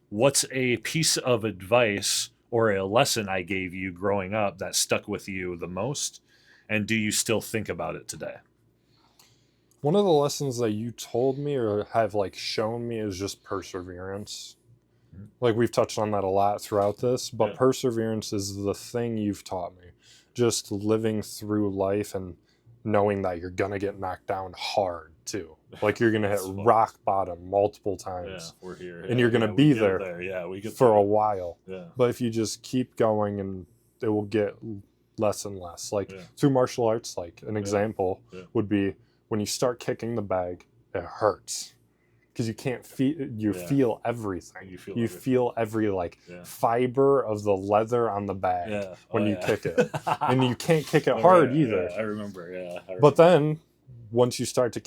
what's a piece of advice or a lesson I gave you growing up that stuck with you the most, and do you still think about it today? One of the lessons that you told me or have like shown me is just perseverance. Mhm. Like we've touched on that a lot throughout this, but Yeah. perseverance is the thing you've taught me. Just living through life and knowing that you're gonna get knocked down hard too. Like you're gonna hit That's fun. rock bottom multiple Yeah, times we're here, and you're gonna we be get there Yeah, we get for there. a while. Yeah, But if you just keep going, and it will get less and less. Like Yeah. through martial arts, like an example Yeah. would be when you start kicking the bag, it hurts because you can't feel. You Yeah. feel everything. You feel You everything. feel every like Yeah. fiber of the leather on the bag Yeah. when Oh, you yeah. kick it, and you can't kick it Oh, hard yeah, either. Yeah, I remember. Yeah, I But remember. then once you start to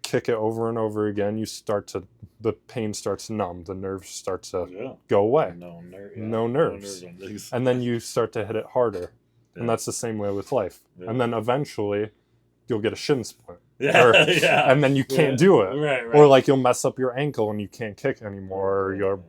kick it over and over again, the pain starts to numb, the nerves start to Yeah. go away. No No nerves. endings. And then you start to hit it harder. Yeah. And that's the same way with life. Yeah. And then eventually you'll get a shin splint. Yeah, Or- yeah. And then you can't Yeah. do it. Right. Or like you'll mess up your ankle and you can't kick anymore, or Right. you'll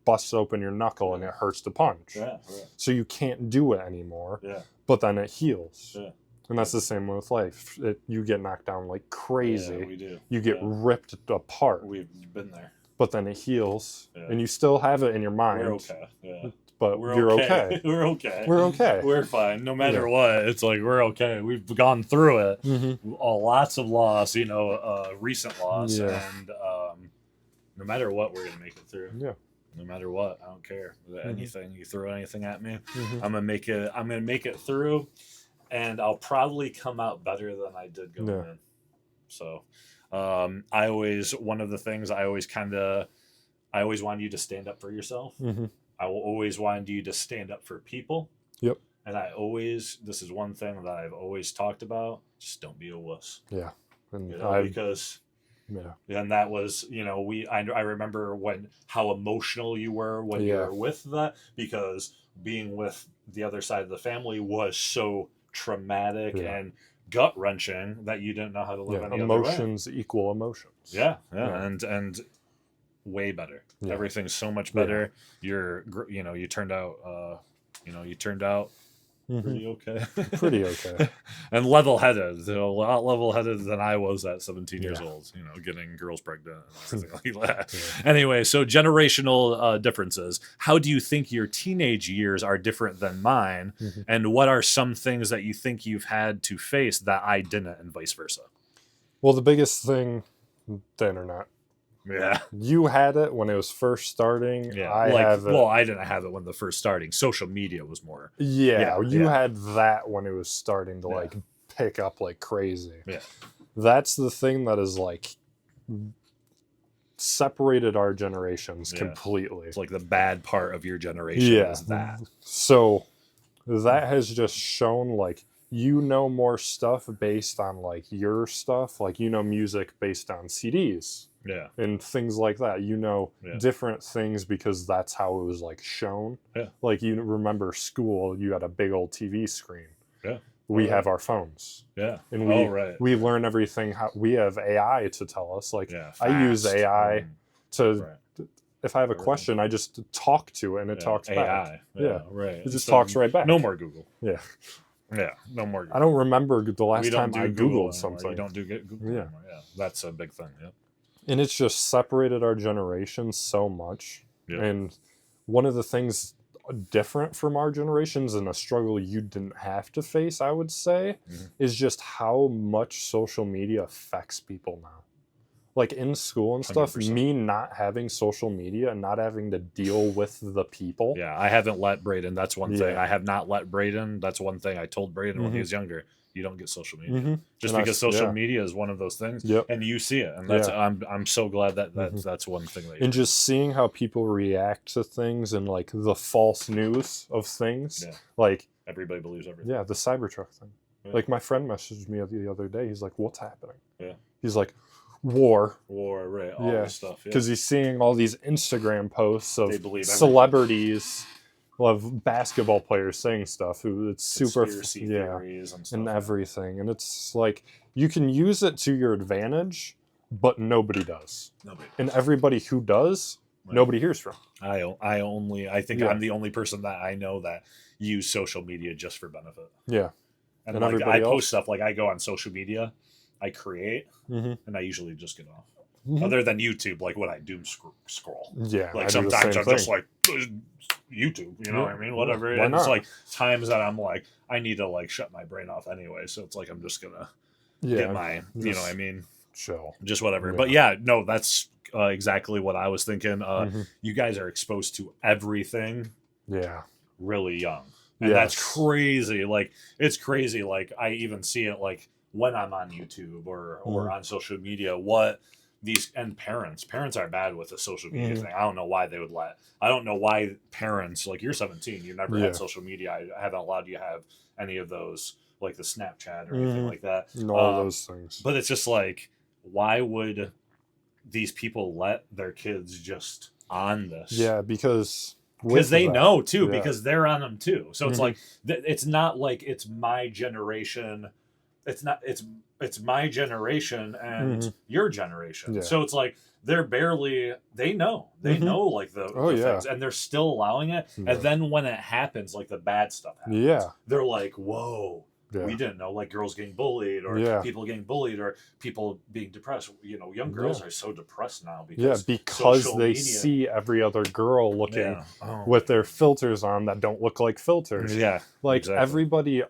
bust open your knuckle and it hurts to punch. Yeah, right. So you can't do it anymore, Yeah. but then it heals. Yeah. And that's the same way with life. You get knocked down like crazy. Yeah, we do. You get Yeah. ripped apart, We've been there. but then it heals. Yeah. And you still have it in your mind, We're okay. Yeah. but We're you're okay. We're okay. We're okay. We're fine. No matter Yeah. what, it's like we're okay. We've gone through it. Mm-hmm. Lots of loss, recent loss, Yeah. and no matter what, we're gonna make it through. Yeah. No matter what, I don't care. Anything you throw anything at me, Mm-hmm. I'm gonna make it. I'm gonna make it through, and I'll probably come out better than I did going Yeah. in. So, one of the things I always wanted you to stand up for yourself. Mm-hmm. I will always wanted you to stand up for people. Yep. And this is one thing that I've always talked about. Just don't be a wuss. Yeah. And Because yeah. and that was, I remember how emotional you were when you Yeah. were with that, because being with the other side of the family was so traumatic Yeah. and gut wrenching that you didn't know how to live Yeah. any other way. Emotions equal emotions. Yeah. Yeah. And way better. Yeah. Everything's so much better. You turned out Mhm. pretty okay. Pretty okay. And level-headed, a lot level-headed than I was at 17 years Yeah. old, getting girls pregnant and everything like that. Yeah. Anyway, so generational differences. How do you think your teenage years are different than mine? Mhm. And what are some things that you think you've had to face that I didn't, and vice versa? Well, the biggest thing, the internet. Yeah. You had it when it was first starting. Yeah. I have it. Well, I didn't have it when the first starting. Social media was more. Yeah, you yeah. had that when it was starting to Yeah. like pick up like crazy. Yeah. That's the thing that is like separated our generations Yeah. completely. It's like the bad part of your generation Yeah. is that. So that has just shown like more stuff based on like your stuff, like music based on CDs Yeah. and things like that. Yeah. Different things because that's how it was like shown. Yeah. Like you remember school, you had a big old TV screen. Yeah. We Oh, have our phones. Yeah. And right. we learn everything. We have AI to tell us. Like Yeah. I use fast. AI to, Right. if I have a Everything. question, I just talk to it and it Yeah, talks back. AI. Yeah. Right. It just So talks right back. No more Google. Yeah. Yeah. No more Google. I don't remember the last We don't time I do Google Googled anymore. something. You don't do Google Yeah. anymore. Yeah. That's a big thing. Yeah. And it's just separated our generation so much. Yeah. And one of the things different from our generations and a struggle you didn't have to face, I would say, Mhm. is just how much social media affects people now. Like in school and stuff, 100%. me not having social media and not having to deal with the people. Yeah. I haven't let Braden. That's one thing. Yeah. I have not let Braden. That's one thing I told Braden when he Mhm. was younger. You don't get social media. Mm-hmm. Just And because social yeah. media is one of those things, Yep. and you see it, and that's Yeah. I'm so glad that Mhm. that's one thing that And just seeing how people react to things and like the false news of things. Yeah. Like, everybody believes everything. yeah, the Cybertruck thing. Yeah. Like my friend messaged me the other day. He's like, "What's happening?" Yeah. He's like, "War," War, right? All Yeah. this stuff. Yeah. because he's seeing all these Instagram posts They of believe everything. celebrities we'll have basketball players saying stuff who it's super Conspiracy theories and stuff. and everything, and it's like you can use it to your advantage, but nobody does, and everybody who does, Right. nobody hears from. I think Yeah. I'm the only person that I know that use social media just for benefit. Yeah. And, And like, everybody I else? post stuff, like I go on social media, I create, Mm-hmm. and I usually just get off. Other than YouTube, like when I doom scroll. Yeah, Like I do the sometimes same I'm thing. just like, YouTube, you know Yeah. what I mean? Whatever. Why And it's not? like times that I'm like, I need to like shut my brain off anyway. So it's like I'm just gonna get my, you know what I mean? Chill. Just whatever. Yeah. But yeah, no, that's exactly what I was thinking. Mhm. You guys are exposed to everything Yeah. really young. And that's Yes. crazy. Like, it's crazy. Like, I even see it like when I'm on YouTube or Mhm. on social media, what these, and parents are bad with the social media Mhm. thing. I don't know why they would I don't know why parents, like, you're 17, you never Yeah. had social media. I haven't allowed you to have any of those, like the Snapchat or anything Mhm. like that. And all those things. But it's just like, why would these people let their kids just on this? Yeah, because They know too, yeah. because they're on them too. So it's Mhm. like it's not like it's my generation. It's not. It's my generation and Mhm. your generation. Yeah. So it's like they're barely. They know. They Mhm. know like the yeah. things, and they're still allowing it. Yeah. And then when it happens, like the bad stuff happens. Yeah. They're like, whoa. Yeah. We didn't know, like girls getting bullied or Yeah. people getting bullied or people being depressed. You know, young girls Yeah. are so depressed now Yeah, because because social they media- see every other girl looking Yeah. Oh, with their filters on that don't look like filters. yeah, Like exactly. everybody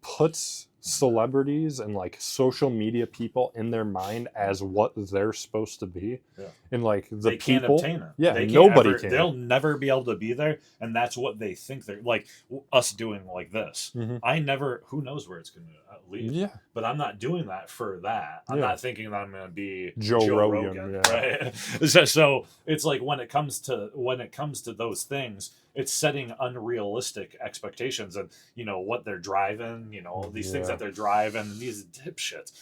puts celebrities and like social media people in their mind as what they're supposed to be. Yeah. And like the they can't people obtain it. Yeah, they can't nobody ever, can. They'll never be able to be there, and that's what they think they're like. Us doing like this, Mhm. I never. Who knows where it's going to lead? Yeah. But I'm not doing that for that. I'm Yeah. not thinking that I'm going to be Joe Rogan, yeah. right? So it's like when it comes to those things, it's setting unrealistic expectations, and you know what they're driving. You know these things Yeah. that they're driving. These dipshits.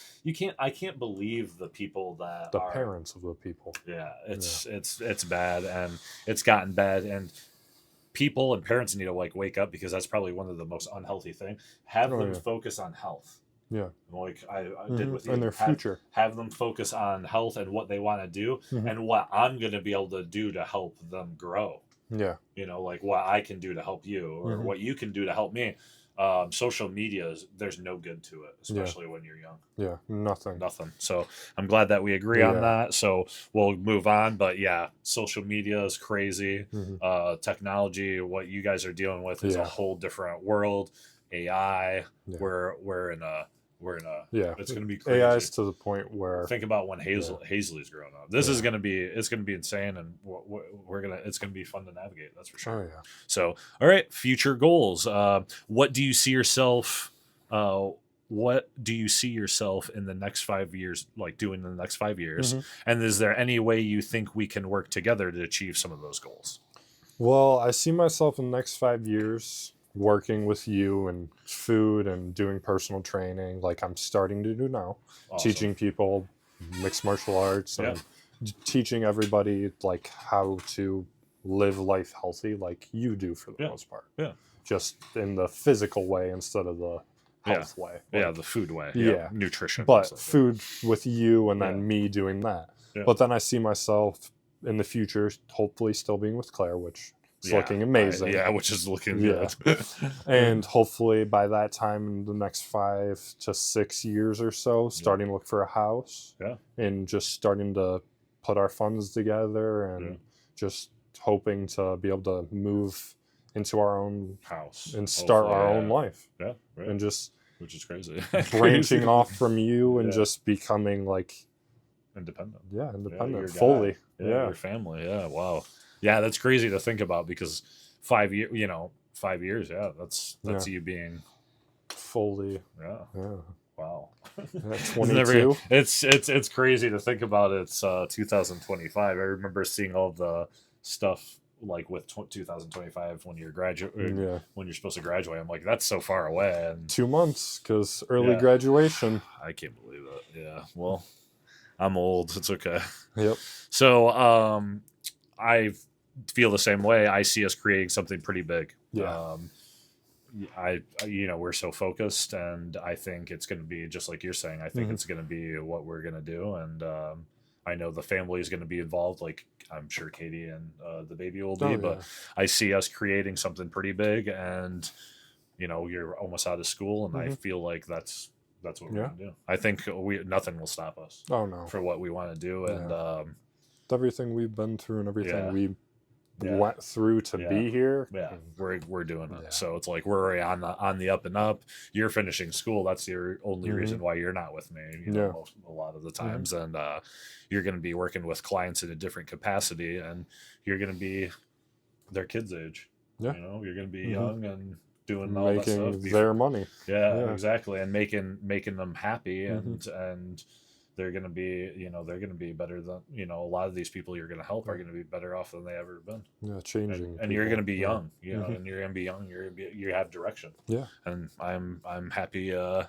I can't believe the people that The are. parents of the people. Yeah, it's bad, and it's gotten bad, and people and parents need to like wake up, because that's probably one of the most unhealthy things. Have Oh, them yeah. focus on health. Yeah. Like I did with you. And their future. Have them focus on health and what they want to do, Mhm. and what I'm going to be able to do to help them grow. Yeah. You know, like what I can do to help you, or Mhm. what you can do to help me. Social media, there's no good to it, especially when you're young. Yeah. Nothing. Nothing. So I'm glad that we agree on Yeah. that. So we'll move on. But yeah, social media is crazy. Mhm. Technology, what you guys are dealing with is a Yeah. whole different world. AI, Yeah. we're in a Yeah. it's gonna be crazy. AI is to the point where Think about when Hazley's growing up. This is gonna be insane, and it's gonna be fun to navigate. That's for sure. oh yeah. So, all right, future goals. What do you see yourself? What do you see yourself in the next 5 years, like doing in the next 5 years? Mhm. And is there any way you think we can work together to achieve some of those goals? Well, I see myself in the next 5 years working with you and food and doing personal training like I'm starting to do now. Awesome. Teaching people mixed martial arts and teaching everybody like how to live life healthy like you do for the Yeah. most part. Yeah. Just in the physical way instead of the health way. Yeah, Like, the food way. Yeah. Nutrition. but stuff, yeah. food with you and then Yeah. me doing that. Yeah. But then I see myself in the future hopefully still being with Claire, which is looking amazing. Yeah, which is looking Yeah. good. And hopefully by that time in the next 5 to 6 years or so, starting to look for a house. Yeah. And just starting to put our funds together and Yeah. just hoping to be able to move into our own house and start our Hopefully, own life. Yeah, right. And just Which is crazy. branching off from you and Yeah. just becoming like independent. independent your guy. fully. Yeah, your family. Yeah, wow. Yeah, that's crazy to think about, because 5 years, 5 years. Yeah, that's you being. Fully. Yeah, Yeah. wow. Yeah, It's 22. It's crazy to think about. It's 2025. I remember seeing all the stuff like with 2025 when you're Yeah. when you're supposed to graduate. I'm like, that's so far away, and 2 months because early Yeah. graduation. I can't believe it. Yeah, well, I'm old. It's okay. Yep. So, I've feel the same way. I see us creating something pretty big. Yeah. We're so focused, and I think it's going to be just like you're saying. I think Mhm. it's going to be what we're going to do, and I know the family is going to be involved. Like I'm sure Katie and the baby will be, Oh, but yeah. I see us creating something pretty big, and you're almost out of school, and I Mhm. feel like that's what we're Yeah. going to do. I think nothing will stop us Oh, no. for what we want to do, and Yeah. Everything we've been through and everything yeah, we yeah, went through to yeah. be here. Yeah, we're doing it. Yeah. So it's like we're already on the up and up. You're finishing school. That's your only Mhm. reason why you're not with me. Yeah. A lot of the times, and you're going to be working with clients in a different capacity, and you're going to be their kids' age. Yeah. You're going to be Mhm. young and doing all that Making stuff. their money. Yeah, Yeah. exactly, and making them happy, Mhm. and they're going to be they're going to be better than a lot of these people you're going to help are going to be better off than they ever been. Yeah, changing. And you're going to be people. young, Mhm. and you're going to be young. You have direction. Yeah. And I'm happy. I'm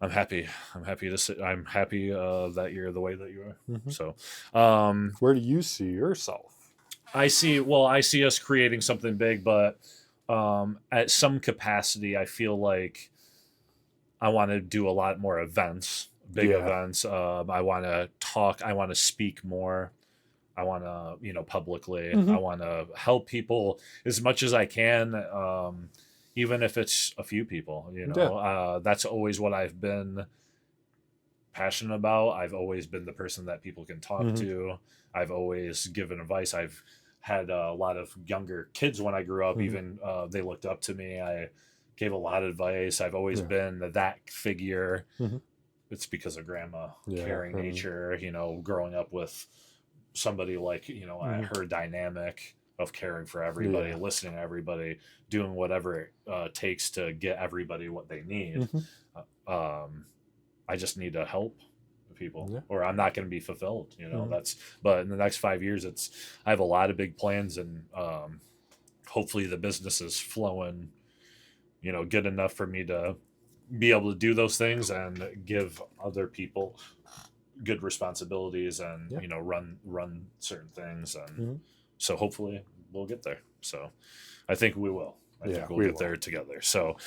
happy. I'm happy that you're the way that you are. Mhm. So, Where do you see yourself? I see us creating something big, but at some capacity, I feel like I want to do a lot more events, big Yeah. events. I want to talk. I want to speak more. I want to, publicly. Mhm. I want to help people as much as I can, even if it's a few people. That's always what I've been passionate about. I've always been the person that people can talk Mhm. to. I've always given advice. I've had a lot of younger kids when I grew up. Mhm. Even they looked up to me. I gave a lot of advice. I've always Yeah. been that figure. Mhm. It's because of grandma, Yeah, caring and- nature. Growing up with somebody like Mhm. her dynamic of caring for everybody, Yeah. listening to everybody, doing whatever it takes to get everybody what they need. I just need to help people, Yeah. or I'm not going to be fulfilled. Mhm. But in the next 5 years, I have a lot of big plans, and hopefully the business is flowing, good enough for me to be able to do those things and give other people good responsibilities, and Yeah. run certain things, and Mhm. so hopefully we'll get there. So I think we will. I Yeah, think we'll we get will. there together. So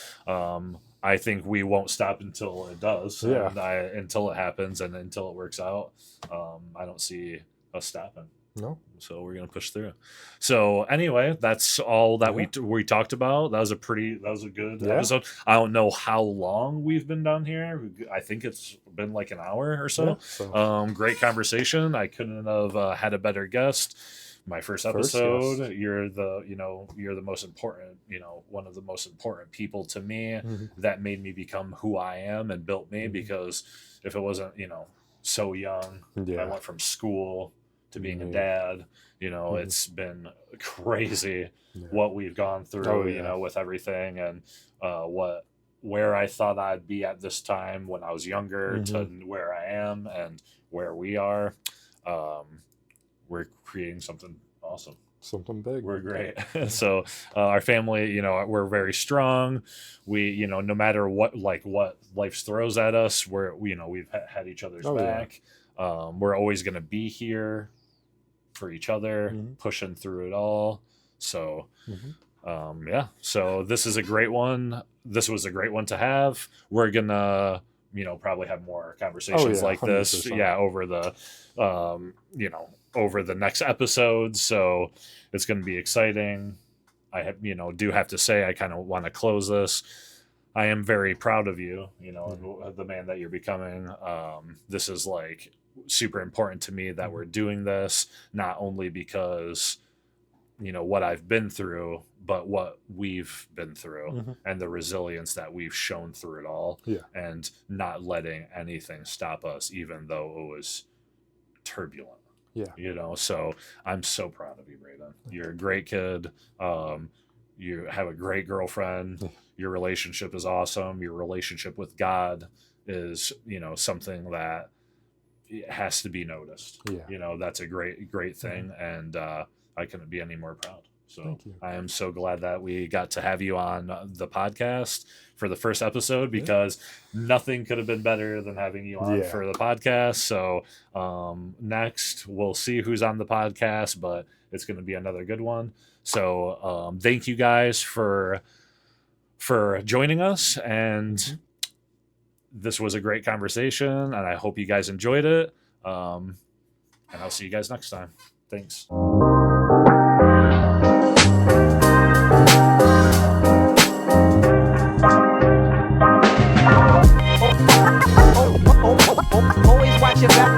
I think we won't stop until it does. Yeah. And until it happens and until it works out. I don't see us stopping. No. So we're gonna push through. So anyway, that's all that Yeah. we talked about. That was a good Yeah. episode. I don't know how long we've been down here. I think it's been like an hour or so. Yeah, so Great conversation. I couldn't have had a better guest. My first episode. guest. You're the most important. One of the most important people to me Mhm. that made me become who I am and built me. Mhm. Because if it wasn't so young, I Yeah. went from school to being a Yeah. dad. Mhm. It's been crazy Yeah. what we've gone through, Oh, yeah. with everything, and where I thought I'd be at this time when I was younger to where I am and where we are. We're creating something awesome. Something big. We're great. So our family, we're very strong. We, no matter what life throws at us, we've had each other's Oh, yeah. back. We're always going to be here for each other, Mhm. pushing through it all. So, Mhm. yeah. So this is a great one. This was a great one to have. We're gonna, probably have more conversations yeah, like this. 100%. Yeah, over the, over the next episodes. So it's going to be exciting. I have, do have to say, I kind of want to close this. I am very proud of you, and the man that you're becoming. This is like super important to me that we're doing this, not only because, what I've been through, but what we've been through Mhm. and the resilience that we've shown through it all, Yeah. and not letting anything stop us, even though it was turbulent. Yeah. So I'm so proud of you, Braden. You're a great kid. You have a great girlfriend. Yeah. Your relationship is awesome. Your relationship with God is, something that has to be noticed. Yeah. That's a great thing. And I couldn't be any more proud. So Thank you. I am so glad that we got to have you on the podcast for the first episode, because nothing could have been better than having you on for the podcast. So next we'll see who's on the podcast, but it's going to be another good one. So thank you guys for joining us, and this was a great conversation, and I hope you guys enjoyed it. And I'll see you guys next time. Thanks. Always watch your back.